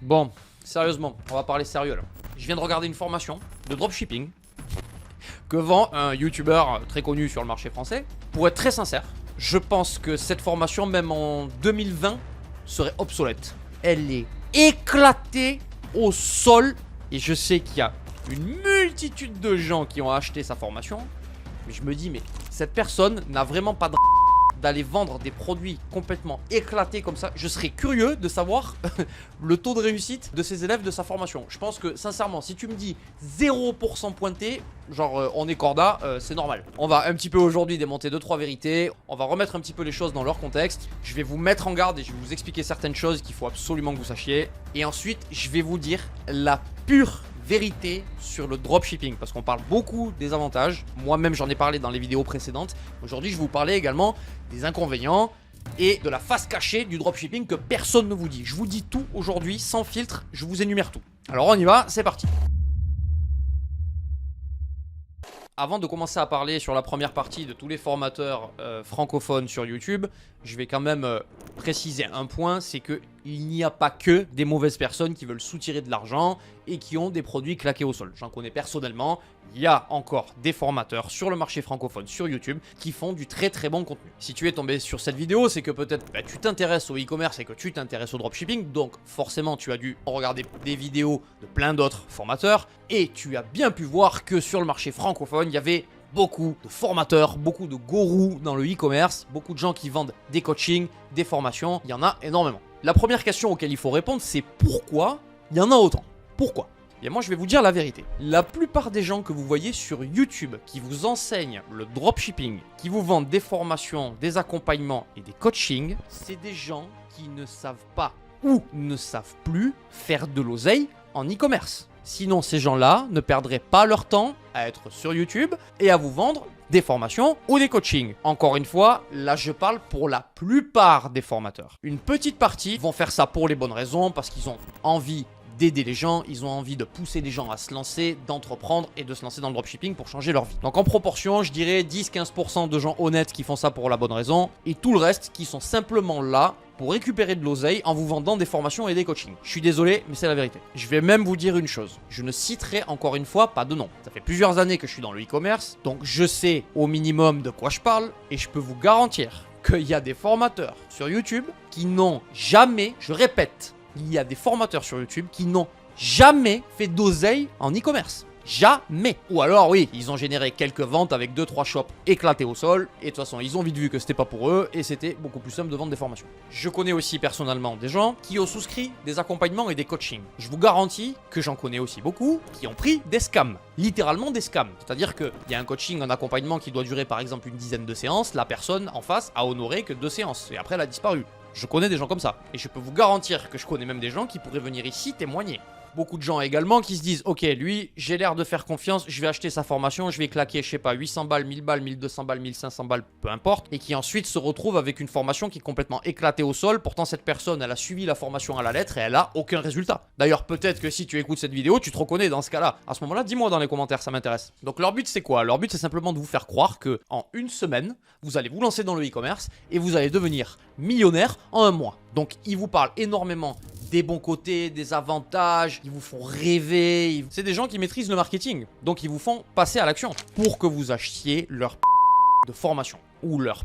Bon, sérieusement, on va parler sérieux là. Je viens de regarder une formation de dropshipping que vend un YouTuber très connu sur le marché français. Pour être très sincère, je pense que cette formation, même en 2020, serait obsolète. Elle est éclatée au sol et je sais qu'il y a une multitude de gens qui ont acheté sa formation. Mais je me dis, mais cette personne n'a vraiment pas de d'aller vendre des produits complètement éclatés comme ça. Je serais curieux de savoir le taux de réussite de ces élèves de sa formation. Je pense que sincèrement, si tu me dis 0% pointé, genre on est corda, c'est normal. On va un petit peu aujourd'hui démonter 2-3 vérités. On va remettre un petit peu les choses dans leur contexte. Je vais vous mettre en garde et je vais vous expliquer certaines choses qu'il faut absolument que vous sachiez. Et ensuite, je vais vous dire la pure vérité sur le dropshipping, parce qu'on parle beaucoup des avantages. Moi-même, j'en ai parlé dans les vidéos précédentes. Aujourd'hui, je vais vous parler également des inconvénients et de la face cachée du dropshipping que personne ne vous dit. Je vous dis tout aujourd'hui, sans filtre, je vous énumère tout. Alors on y va, c'est parti. Avant de commencer à parler sur la première partie de tous les formateurs francophones sur YouTube, je vais quand même préciser un point, c'est qu'il n'y a pas que des mauvaises personnes qui veulent soutirer de l'argent et qui ont des produits claqués au sol. J'en connais personnellement, il y a encore des formateurs sur le marché francophone sur YouTube qui font du très très bon contenu. Si tu es tombé sur cette vidéo, c'est que peut-être tu t'intéresses au e-commerce et que tu t'intéresses au dropshipping, donc forcément tu as dû regarder des vidéos de plein d'autres formateurs et tu as bien pu voir que sur le marché francophone, il y avait beaucoup de formateurs, beaucoup de gourous dans le e-commerce, beaucoup de gens qui vendent des coachings, des formations, il y en a énormément. La première question auquel il faut répondre, c'est pourquoi il y en a autant? Pourquoi? Et moi je vais vous dire la vérité. La plupart des gens que vous voyez sur YouTube qui vous enseignent le dropshipping, qui vous vendent des formations, des accompagnements et des coachings, c'est des gens qui ne savent pas ou ne savent plus faire de l'oseille en e-commerce. Sinon, ces gens-là ne perdraient pas leur temps à être sur YouTube et à vous vendre des formations ou des coachings. Encore une fois, là je parle pour la plupart des formateurs. Une petite partie vont faire ça pour les bonnes raisons, parce qu'ils ont envie d'aider les gens, ils ont envie de pousser les gens à se lancer, d'entreprendre et de se lancer dans le dropshipping pour changer leur vie. Donc en proportion, je dirais 10-15% de gens honnêtes qui font ça pour la bonne raison et tout le reste qui sont simplement là pour récupérer de l'oseille en vous vendant des formations et des coachings. Je suis désolé, mais c'est la vérité. Je vais même vous dire une chose. Je ne citerai encore une fois pas de nom. Ça fait plusieurs années que je suis dans le e-commerce, donc je sais au minimum de quoi je parle et je peux vous garantir qu'il y a des formateurs sur YouTube qui n'ont jamais, je répète, il y a des formateurs sur YouTube qui n'ont jamais fait d'oseille en e-commerce. Jamais. Ou alors oui, ils ont généré quelques ventes avec 2-3 shops éclatés au sol et de toute façon ils ont vite vu que c'était pas pour eux et c'était beaucoup plus simple de vendre des formations. Je connais aussi personnellement des gens qui ont souscrit des accompagnements et des coachings. Je vous garantis que j'en connais aussi beaucoup qui ont pris des scams. Littéralement des scams. C'est-à-dire qu'il y a un coaching, un accompagnement qui doit durer par exemple une dizaine de séances, la personne en face a honoré que 2 séances et après elle a disparu. Je connais des gens comme ça. Et je peux vous garantir que je connais même des gens qui pourraient venir ici témoigner. Beaucoup de gens également qui se disent « Ok, lui, j'ai l'air de faire confiance, je vais acheter sa formation, je vais claquer, je sais pas, 800 balles, 1000 balles, 1200 balles, 1500 balles, peu importe. » Et qui ensuite se retrouvent avec une formation qui est complètement éclatée au sol. Pourtant, cette personne, elle a suivi la formation à la lettre et elle a aucun résultat. D'ailleurs, peut-être que si tu écoutes cette vidéo, tu te reconnais dans ce cas-là. À ce moment-là, dis-moi dans les commentaires, ça m'intéresse. Donc leur but, c'est quoi? Leur but, c'est simplement de vous faire croire que en une semaine, vous allez vous lancer dans le e-commerce et vous allez devenir millionnaire en un mois. Donc, ils vous parlent énormément des bons côtés, des avantages, ils vous font rêver. C'est des gens qui maîtrisent le marketing. Donc, ils vous font passer à l'action pour que vous achetiez leur de formation ou leur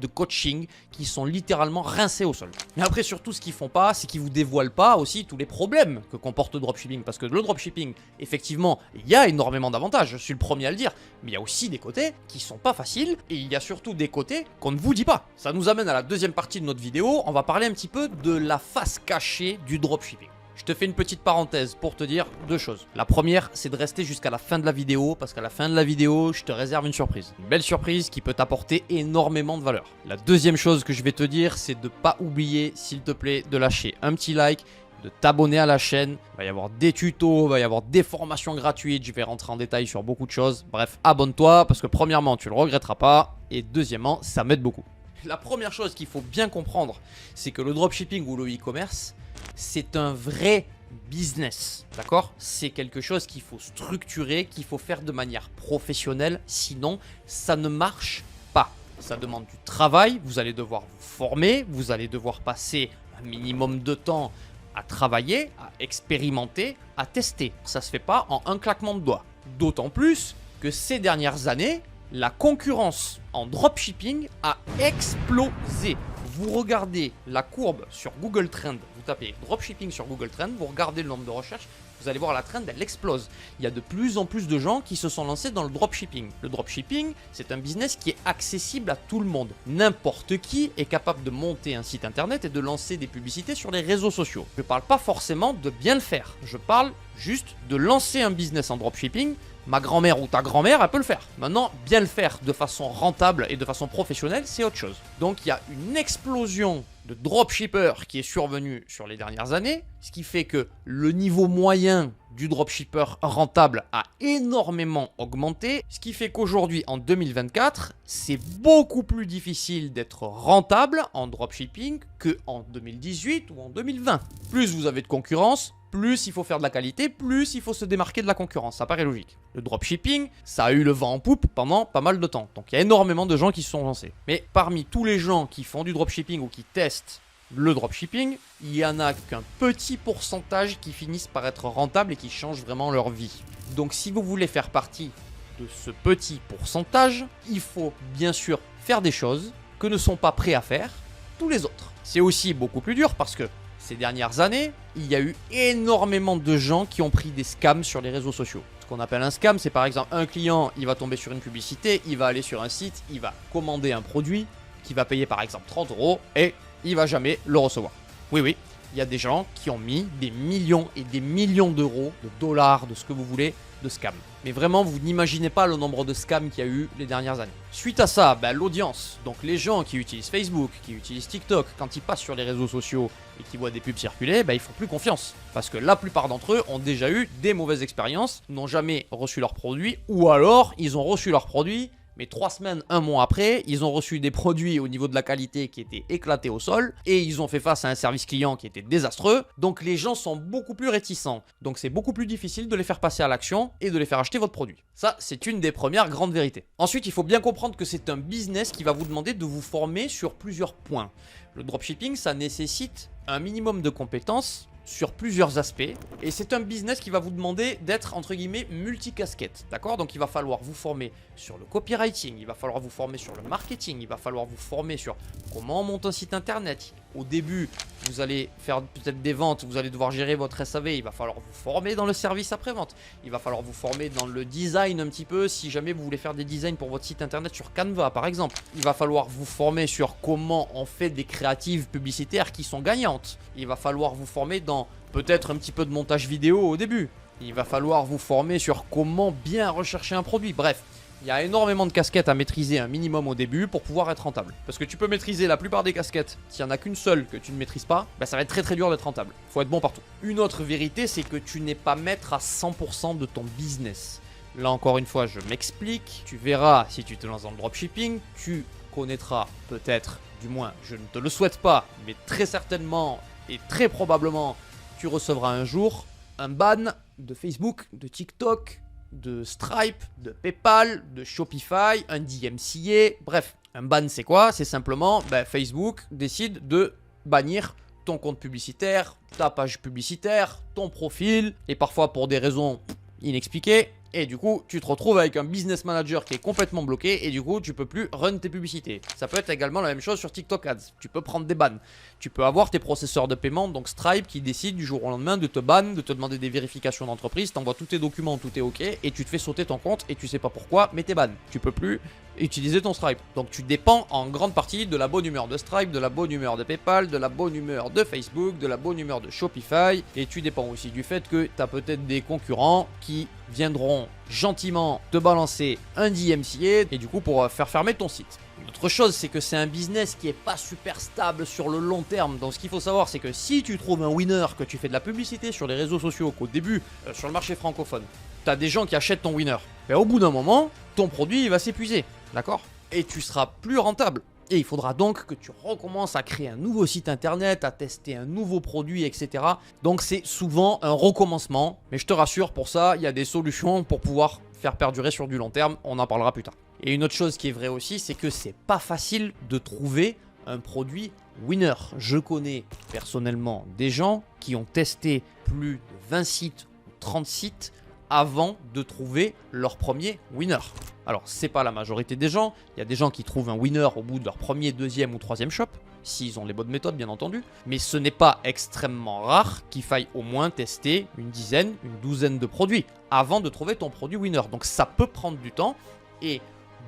de coaching qui sont littéralement rincés au sol. Mais après, surtout, ce qu'ils font pas, c'est qu'ils vous dévoilent pas aussi tous les problèmes que comporte le dropshipping. Parce que le dropshipping, effectivement, il y a énormément d'avantages, je suis le premier à le dire. Mais il y a aussi des côtés qui sont pas faciles et il y a surtout des côtés qu'on ne vous dit pas. Ça nous amène à la deuxième partie de notre vidéo. On va parler un petit peu de la face cachée du dropshipping. Je te fais une petite parenthèse pour te dire 2 choses. La première, c'est de rester jusqu'à la fin de la vidéo, parce qu'à la fin de la vidéo, je te réserve une surprise. Une belle surprise qui peut t'apporter énormément de valeur. La deuxième chose que je vais te dire, c'est de ne pas oublier, s'il te plaît, de lâcher un petit like, de t'abonner à la chaîne. Il va y avoir des tutos, il va y avoir des formations gratuites, je vais rentrer en détail sur beaucoup de choses. Bref, abonne-toi, parce que premièrement, tu ne le regretteras pas, et deuxièmement, ça m'aide beaucoup. La première chose qu'il faut bien comprendre, c'est que le dropshipping ou le e-commerce, c'est un vrai business, d'accord? C'est quelque chose qu'il faut structurer, qu'il faut faire de manière professionnelle, sinon ça ne marche pas. Ça demande du travail, vous allez devoir vous former, vous allez devoir passer un minimum de temps à travailler, à expérimenter, à tester. Ça se fait pas en un claquement de doigts. D'autant plus que ces dernières années, la concurrence en dropshipping a explosé. Vous regardez la courbe sur Google Trends, vous tapez dropshipping sur Google Trends, vous regardez le nombre de recherches, vous allez voir la trend, elle explose. Il y a de plus en plus de gens qui se sont lancés dans le dropshipping. Le dropshipping, c'est un business qui est accessible à tout le monde. N'importe qui est capable de monter un site internet et de lancer des publicités sur les réseaux sociaux. Je ne parle pas forcément de bien le faire, je parle juste de lancer un business en dropshipping. Ma grand-mère ou ta grand-mère, elle peut le faire. Maintenant, bien le faire de façon rentable et de façon professionnelle, c'est autre chose. Donc, il y a une explosion de dropshippers qui est survenue sur les dernières années, ce qui fait que le niveau moyen du dropshipper rentable a énormément augmenté, ce qui fait qu'aujourd'hui, en 2024, c'est beaucoup plus difficile d'être rentable en dropshipping qu'en 2018 ou en 2020. Plus vous avez de concurrence, plus il faut faire de la qualité, plus il faut se démarquer de la concurrence. Ça paraît logique. Le dropshipping, ça a eu le vent en poupe pendant pas mal de temps. Donc il y a énormément de gens qui se sont lancés. Mais parmi tous les gens qui font du dropshipping ou qui testent le dropshipping, il y en a qu'un petit pourcentage qui finissent par être rentables et qui changent vraiment leur vie. Donc si vous voulez faire partie de ce petit pourcentage, il faut bien sûr faire des choses que ne sont pas prêts à faire tous les autres. C'est aussi beaucoup plus dur parce que ces dernières années, il y a eu énormément de gens qui ont pris des scams sur les réseaux sociaux. Ce qu'on appelle un scam, c'est par exemple un client, il va tomber sur une publicité, il va aller sur un site, il va commander un produit qui va payer par exemple 30 € et il va jamais le recevoir. Oui, oui, il y a des gens qui ont mis des millions et des millions d'euros, de dollars, de ce que vous voulez, de scams. Mais vraiment, vous n'imaginez pas le nombre de scams qu'il y a eu les dernières années. Suite à ça, l'audience, donc les gens qui utilisent Facebook, qui utilisent TikTok, quand ils passent sur les réseaux sociaux et qui voient des pubs circuler, ils font plus confiance. Parce que la plupart d'entre eux ont déjà eu des mauvaises expériences, n'ont jamais reçu leurs produits, ou alors ils ont reçu leurs produits, mais 3 semaines, 1 mois après, ils ont reçu des produits au niveau de la qualité qui étaient éclatés au sol et ils ont fait face à un service client qui était désastreux. Donc les gens sont beaucoup plus réticents. Donc c'est beaucoup plus difficile de les faire passer à l'action et de les faire acheter votre produit. Ça, c'est une des premières grandes vérités. Ensuite, il faut bien comprendre que c'est un business qui va vous demander de vous former sur plusieurs points. Le dropshipping, ça nécessite un minimum de compétences sur plusieurs aspects et c'est un business qui va vous demander d'être entre guillemets multicasquette, d'accord? Donc il va falloir vous former sur le copywriting, il va falloir vous former sur le marketing, il va falloir vous former sur comment on monte un site internet. Au début, vous allez faire peut-être des ventes, vous allez devoir gérer votre SAV, il va falloir vous former dans le service après-vente, il va falloir vous former dans le design un petit peu si jamais vous voulez faire des designs pour votre site internet sur Canva par exemple. Il va falloir vous former sur comment on fait des créatives publicitaires qui sont gagnantes. Il va falloir vous former dans peut-être un petit peu de montage vidéo au début. Il va falloir vous former sur comment bien rechercher un produit. Bref, il y a énormément de casquettes à maîtriser un minimum au début pour pouvoir être rentable. Parce que tu peux maîtriser la plupart des casquettes. S'il n'y en a qu'une seule que tu ne maîtrises pas, ça va être très très dur d'être rentable. Il faut être bon partout. Une autre vérité, c'est que tu n'es pas maître à 100% de ton business. Là encore une fois, je m'explique. Tu verras si tu te lances dans le dropshipping, tu connaîtras peut-être, du moins je ne te le souhaite pas, mais très certainement et très probablement, tu recevras un jour un ban de Facebook, de TikTok, de Stripe, de PayPal, de Shopify, un DMCA, bref. Un ban c'est quoi? C'est simplement Facebook décide de bannir ton compte publicitaire, ta page publicitaire, ton profil, et parfois pour des raisons inexpliquées. Et du coup, tu te retrouves avec un business manager qui est complètement bloqué et du coup, tu peux plus run tes publicités. Ça peut être également la même chose sur TikTok Ads. Tu peux prendre des bans. Tu peux avoir tes processeurs de paiement, donc Stripe, qui décide du jour au lendemain de te ban, de te demander des vérifications d'entreprise. T'envoies tous tes documents, tout est OK et tu te fais sauter ton compte et tu sais pas pourquoi, mais t'es ban. Tu peux plus utiliser ton Stripe. Donc tu dépends en grande partie de la bonne humeur de Stripe, de la bonne humeur de PayPal, de la bonne humeur de Facebook, de la bonne humeur de Shopify. Et tu dépends aussi du fait que tu as peut-être des concurrents qui viendront gentiment te balancer un DMCA et du coup pour faire fermer ton site. Une autre chose, c'est que c'est un business qui est pas super stable sur le long terme. Donc ce qu'il faut savoir, c'est que si tu trouves un winner, que tu fais de la publicité sur les réseaux sociaux, qu'au début, sur le marché francophone, tu as des gens qui achètent ton winner, au bout d'un moment, ton produit il va s'épuiser, d'accord? Et tu seras plus rentable. Et il faudra donc que tu recommences à créer un nouveau site internet, à tester un nouveau produit, etc. Donc c'est souvent un recommencement. Mais je te rassure, pour ça, il y a des solutions pour pouvoir faire perdurer sur du long terme. On en parlera plus tard. Et une autre chose qui est vraie aussi, c'est que c'est pas facile de trouver un produit winner. Je connais personnellement des gens qui ont testé plus de 20 sites ou 30 sites avant de trouver leur premier winner. Alors, c'est pas la majorité des gens. Il y a des gens qui trouvent un winner au bout de leur premier, deuxième ou troisième shop, s'ils ont les bonnes méthodes, bien entendu. Mais ce n'est pas extrêmement rare qu'il faille au moins tester une dizaine, une douzaine de produits avant de trouver ton produit winner. Donc, ça peut prendre du temps et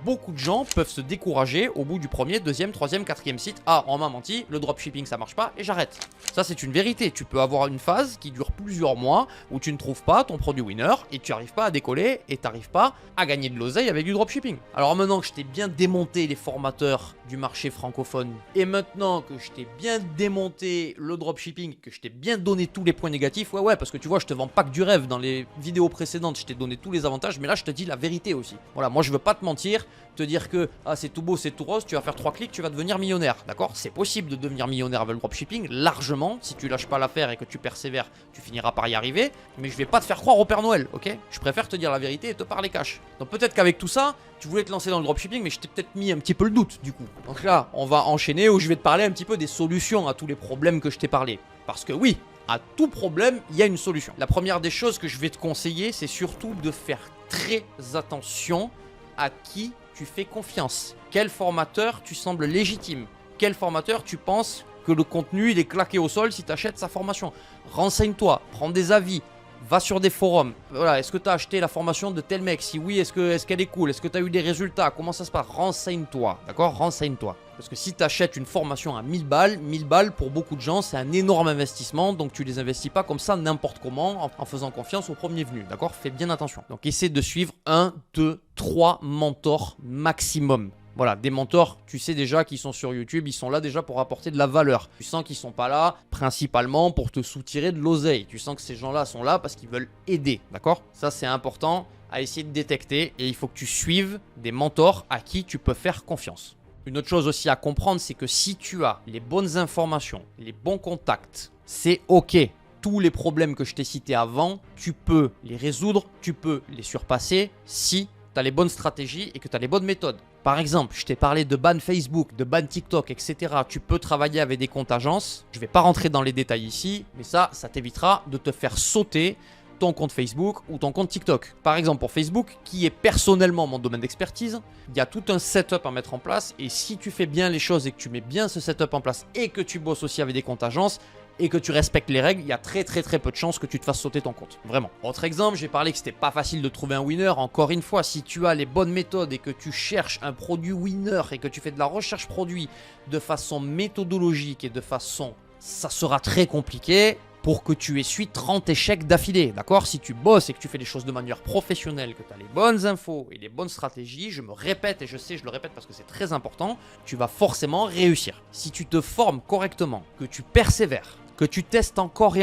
beaucoup de gens peuvent se décourager au bout du premier, deuxième, troisième, quatrième site. Ah, on m'a menti, le dropshipping ça marche pas et j'arrête. Ça c'est une vérité. Tu peux avoir une phase qui dure plusieurs mois où tu ne trouves pas ton produit winner et tu n'arrives pas à décoller et tu n'arrives pas à gagner de l'oseille avec du dropshipping. Alors maintenant que je t'ai bien démonté les formateurs du marché francophone et maintenant que je t'ai bien démonté le dropshipping, que je t'ai bien donné tous les points négatifs, ouais, parce que tu vois, je te vends pas que du rêve. Dans les vidéos précédentes, je t'ai donné tous les avantages, mais là je te dis la vérité aussi. Voilà, moi je veux pas te mentir, te dire que ah, c'est tout beau, c'est tout rose, tu vas faire 3 clics, tu vas devenir millionnaire. D'accord? C'est possible de devenir millionnaire avec le dropshipping, largement. Si tu lâches pas l'affaire et que tu persévères, tu finiras par y arriver. Mais je vais pas te faire croire au Père Noël, ok? Je préfère te dire la vérité et te parler cash. Donc peut-être qu'avec tout ça, tu voulais te lancer dans le dropshipping, mais je t'ai peut-être mis un petit peu le doute du coup. Donc là, on va enchaîner où je vais te parler un petit peu des solutions à tous les problèmes que je t'ai parlé. Parce que oui, à tout problème, il y a une solution. La première des choses que je vais te conseiller, c'est surtout de faire très attention à qui tu fais confiance. Quel formateur tu sembles légitime? Quel formateur tu penses que le contenu il est claqué au sol si tu achètes sa formation? Renseigne-toi, prends des avis, va sur des forums. Voilà, est-ce que tu as acheté la formation de tel mec? Si oui, est-ce qu'elle est cool? Est-ce que tu as eu des résultats? Comment ça se passe? Renseigne-toi, d'accord? Renseigne-toi. Parce que si tu achètes une formation à 1000 balles pour beaucoup de gens, c'est un énorme investissement. Donc tu les investis pas comme ça n'importe comment en faisant confiance au premier venu, d'accord? Fais bien attention. Donc essaie de suivre 1, 2, 3 mentors maximum. Voilà, des mentors, tu sais déjà qu'ils sont sur YouTube, ils sont là déjà pour apporter de la valeur. Tu sens qu'ils sont pas là principalement pour te soutirer de l'oseille. Tu sens que ces gens-là sont là parce qu'ils veulent aider, d'accord? Ça c'est important à essayer de détecter et il faut que tu suives des mentors à qui tu peux faire confiance. Une autre chose aussi à comprendre, c'est que si tu as les bonnes informations, les bons contacts, c'est ok. Tous les problèmes que je t'ai cités avant, tu peux les résoudre, tu peux les surpasser si tu as les bonnes stratégies et que tu as les bonnes méthodes. Par exemple, je t'ai parlé de ban Facebook, de ban TikTok, etc. Tu peux travailler avec des comptes agences. Je ne vais pas rentrer dans les détails ici, mais ça t'évitera de te faire sauter ton compte Facebook ou ton compte TikTok. Par exemple, pour Facebook, qui est personnellement mon domaine d'expertise, il y a tout un setup à mettre en place. Et si tu fais bien les choses et que tu mets bien ce setup en place et que tu bosses aussi avec des comptes agences, et que tu respectes les règles, il y a très peu de chances que tu te fasses sauter ton compte. Vraiment. Autre exemple, j'ai parlé que c'était pas facile de trouver un winner. Encore une fois, si tu as les bonnes méthodes et que tu cherches un produit winner et que tu fais de la recherche produit de façon méthodologique et de façon... ça sera très compliqué pour que tu essuies 30 échecs d'affilée, d'accord? Si tu bosses et que tu fais les choses de manière professionnelle, que tu as les bonnes infos et les bonnes stratégies, je me répète et je sais, je le répète parce que c'est très important, tu vas forcément réussir. Si tu te formes correctement, que tu persévères, que tu testes encore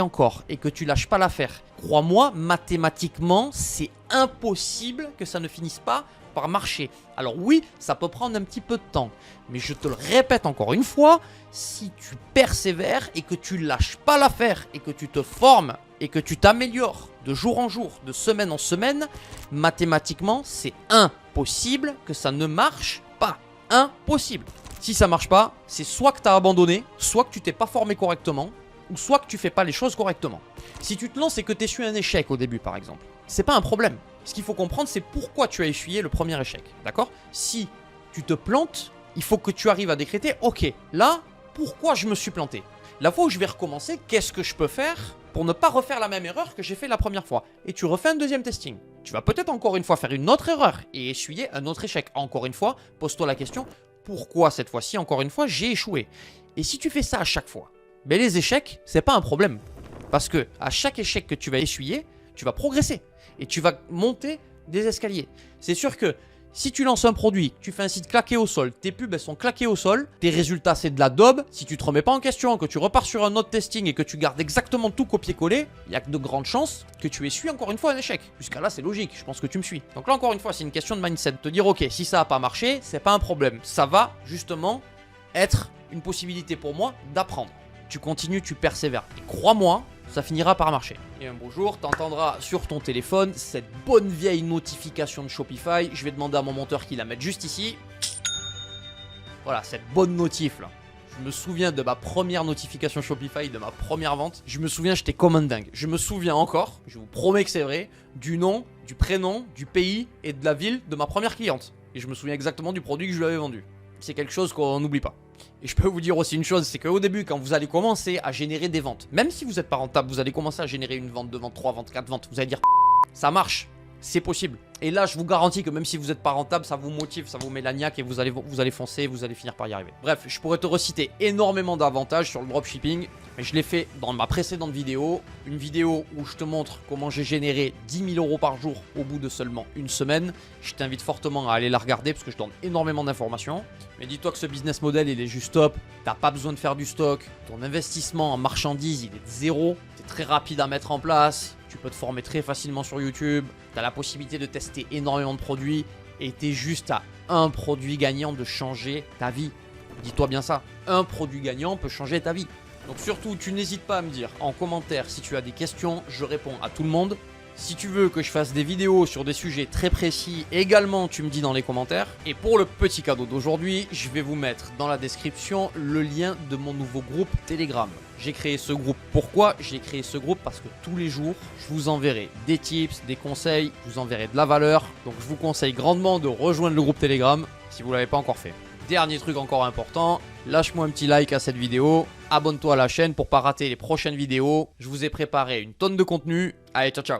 et que tu lâches pas l'affaire, crois-moi, mathématiquement, c'est impossible que ça ne finisse pas par marcher. Alors oui, ça peut prendre un petit peu de temps, mais je te le répète encore une fois, si tu persévères et que tu lâches pas l'affaire et que tu te formes et que tu t'améliores de jour en jour, de semaine en semaine, mathématiquement, c'est impossible que ça ne marche pas. Impossible. Si ça marche pas, c'est soit que tu as abandonné, soit que tu t'es pas formé correctement, ou soit que tu fais pas les choses correctement. Si tu te lances et que tu essuies un échec au début par exemple, c'est pas un problème. Ce qu'il faut comprendre, c'est pourquoi tu as essuyé le premier échec, d'accord? Si tu te plantes, il faut que tu arrives à décréter, ok, là, pourquoi je me suis planté? La fois où je vais recommencer, qu'est-ce que je peux faire pour ne pas refaire la même erreur que j'ai fait la première fois? Et tu refais un deuxième testing. Tu vas peut-être encore une fois faire une autre erreur et essuyer un autre échec. Encore une fois, pose-toi la question, pourquoi cette fois-ci, encore une fois, j'ai échoué? Et si tu fais ça à chaque fois, ben les échecs, c'est pas un problème. Parce que à chaque échec que tu vas essuyer, tu vas progresser. Et tu vas monter des escaliers. C'est sûr que si tu lances un produit, tu fais un site claqué au sol, tes pubs elles sont claquées au sol, tes résultats c'est de la daube, si tu te remets pas en question, que tu repars sur un autre testing et que tu gardes exactement tout copier-coller, il y a de grandes chances que tu essuies encore une fois un échec. Jusqu'à là c'est logique, je pense que tu me suis. Donc là encore une fois c'est une question de mindset, de te dire ok, si ça n'a pas marché, c'est pas un problème. Ça va justement être une possibilité pour moi d'apprendre. Tu continues, tu persévères. Et crois-moi, ça finira par marcher. Et un beau jour, tu entendras sur ton téléphone cette bonne vieille notification de Shopify. Je vais demander à mon monteur qu'il la mette juste ici. Voilà, cette bonne notif là. Je me souviens de ma première notification Shopify, de ma première vente. Je me souviens, j'étais comme un dingue. Je me souviens encore, je vous promets que c'est vrai, du nom, du prénom, du pays et de la ville de ma première cliente. Et je me souviens exactement du produit que je lui avais vendu. C'est quelque chose qu'on n'oublie pas. Et je peux vous dire aussi une chose, c'est qu'au début, quand vous allez commencer à générer des ventes, même si vous n'êtes pas rentable, vous allez commencer à générer une vente, deux ventes, trois ventes, quatre ventes, vous allez dire ça marche, c'est possible. Et là, je vous garantis que même si vous n'êtes pas rentable, ça vous motive, ça vous met la niaque et vous allez foncer, vous allez finir par y arriver. Bref, je pourrais te reciter énormément d'avantages sur le dropshipping, mais je l'ai fait dans ma précédente vidéo. Une vidéo où je te montre comment j'ai généré 10 000 € par jour au bout de seulement une semaine. Je t'invite fortement à aller la regarder parce que je donne énormément d'informations. Mais dis-toi que ce business model, il est juste top. T'as pas besoin de faire du stock. Ton investissement en marchandises, il est de zéro. C'est très rapide à mettre en place. Tu peux te former très facilement sur YouTube. Tu as la possibilité de tester énormément de produits. Et tu es juste à un produit gagnant de changer ta vie. Dis-toi bien ça. Un produit gagnant peut changer ta vie. Donc surtout, tu n'hésites pas à me dire en commentaire si tu as des questions. Je réponds à tout le monde. Si tu veux que je fasse des vidéos sur des sujets très précis, également tu me dis dans les commentaires. Et pour le petit cadeau d'aujourd'hui, je vais vous mettre dans la description le lien de mon nouveau groupe Telegram. J'ai créé ce groupe. Pourquoi j'ai créé ce groupe? Parce que tous les jours, je vous enverrai des tips, des conseils, je vous enverrai de la valeur. Donc je vous conseille grandement de rejoindre le groupe Telegram si vous ne l'avez pas encore fait. Dernier truc encore important, lâche-moi un petit like à cette vidéo, abonne-toi à la chaîne pour ne pas rater les prochaines vidéos. Je vous ai préparé une tonne de contenu. Allez, ciao ciao!